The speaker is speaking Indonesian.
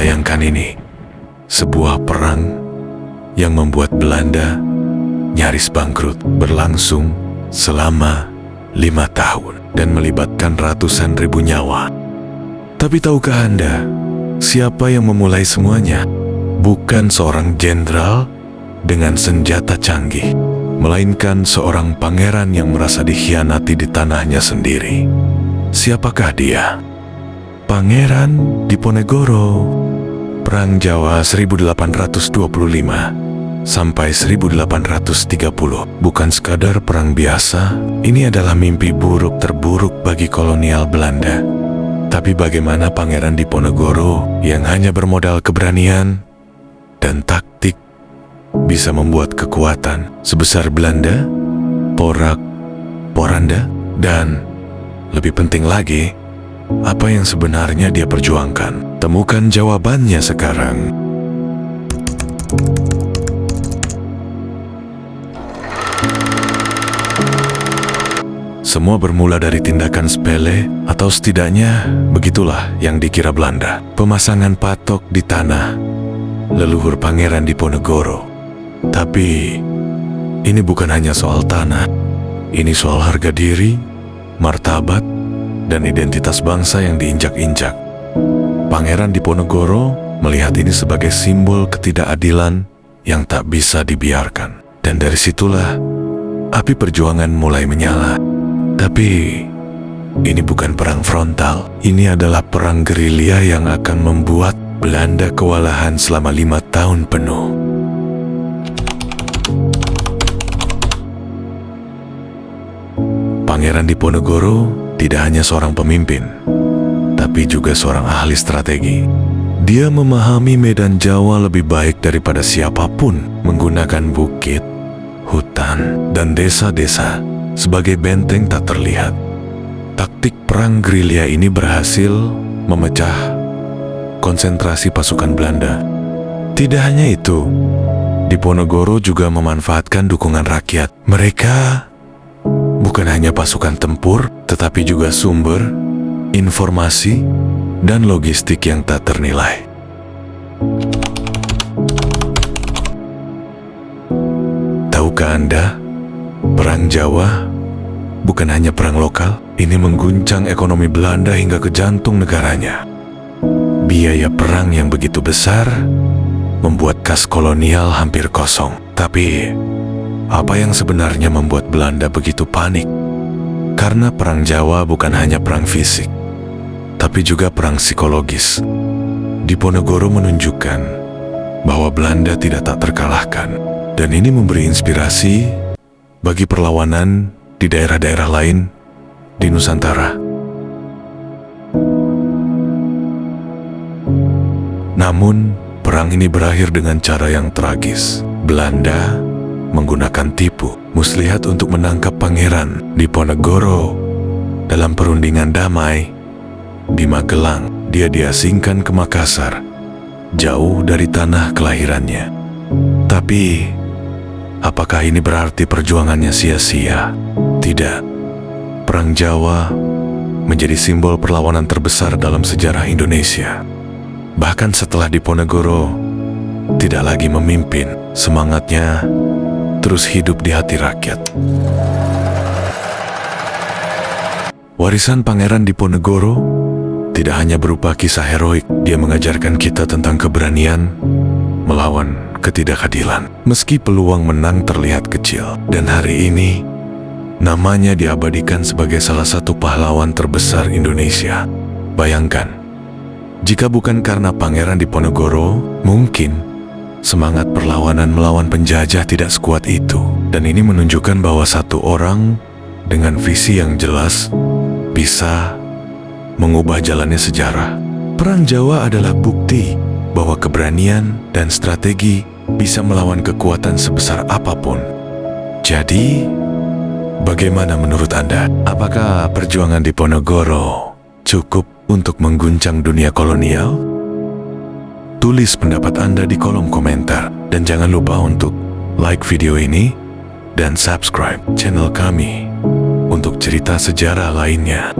Bayangkan ini, sebuah perang yang membuat Belanda nyaris bangkrut, berlangsung selama 5 tahun dan melibatkan ratusan ribu nyawa. Tapi tahukah Anda, siapa yang memulai semuanya? Bukan seorang jenderal dengan senjata canggih, melainkan seorang pangeran yang merasa dikhianati di tanahnya sendiri. Siapakah dia? Pangeran Diponegoro. Perang Jawa 1825 sampai 1830 bukan sekadar perang biasa. Ini adalah mimpi buruk terburuk bagi kolonial Belanda. Tapi bagaimana Pangeran Diponegoro yang hanya bermodal keberanian dan taktik bisa membuat kekuatan sebesar Belanda, porak-poranda, dan lebih penting lagi, apa yang sebenarnya dia perjuangkan? Temukan jawabannya sekarang. Semua bermula dari tindakan sepele, atau setidaknya begitulah yang dikira Belanda. Pemasangan patok di tanah leluhur Pangeran Diponegoro. Tapi ini bukan hanya soal tanah. Ini soal harga diri, martabat, dan identitas bangsa yang diinjak-injak. Pangeran Diponegoro melihat ini sebagai simbol ketidakadilan yang tak bisa dibiarkan. Dan dari situlah api perjuangan mulai menyala. Tapi ini bukan perang frontal. Ini adalah perang gerilya yang akan membuat Belanda kewalahan selama 5 tahun penuh. Pangeran Diponegoro tidak hanya seorang pemimpin, tapi juga seorang ahli strategi. Dia memahami medan Jawa lebih baik daripada siapapun, menggunakan bukit, hutan, dan desa-desa sebagai benteng tak terlihat. Taktik perang gerilya ini berhasil memecah konsentrasi pasukan Belanda. Tidak hanya itu, Diponegoro juga memanfaatkan dukungan rakyat. Mereka bukan hanya pasukan tempur, tetapi juga sumber, informasi, dan logistik yang tak ternilai. Tahukah Anda, Perang Jawa bukan hanya perang lokal, ini mengguncang ekonomi Belanda hingga ke jantung negaranya. Biaya perang yang begitu besar membuat kas kolonial hampir kosong. Tapi apa yang sebenarnya membuat Belanda begitu panik? Karena perang Jawa bukan hanya perang fisik, tapi juga perang psikologis. Diponegoro menunjukkan bahwa Belanda tidak tak terkalahkan, dan ini memberi inspirasi bagi perlawanan di daerah-daerah lain di Nusantara. Namun, perang ini berakhir dengan cara yang tragis. Belanda menggunakan tipu muslihat untuk menangkap Pangeran Diponegoro. Dalam perundingan damai di Magelang, dia diasingkan ke Makassar, jauh dari tanah kelahirannya. Tapi, apakah ini berarti perjuangannya sia-sia? Tidak. Perang Jawa menjadi simbol perlawanan terbesar dalam sejarah Indonesia. Bahkan setelah Diponegoro tidak lagi memimpin, semangatnya terus hidup di hati rakyat. Warisan Pangeran Diponegoro tidak hanya berupa kisah heroik, dia mengajarkan kita tentang keberanian melawan ketidakadilan. Meski peluang menang terlihat kecil, dan hari ini namanya diabadikan sebagai salah satu pahlawan terbesar Indonesia. Bayangkan, jika bukan karena Pangeran Diponegoro, mungkin semangat perlawanan melawan penjajah tidak sekuat itu. Dan ini menunjukkan bahwa satu orang dengan visi yang jelas bisa mengubah jalannya sejarah. Perang Jawa adalah bukti bahwa keberanian dan strategi bisa melawan kekuatan sebesar apapun. Jadi, bagaimana menurut Anda? Apakah perjuangan Diponegoro cukup untuk mengguncang dunia kolonial? Tulis pendapat Anda di kolom komentar. Dan jangan lupa untuk like video ini dan subscribe channel kami untuk cerita sejarah lainnya.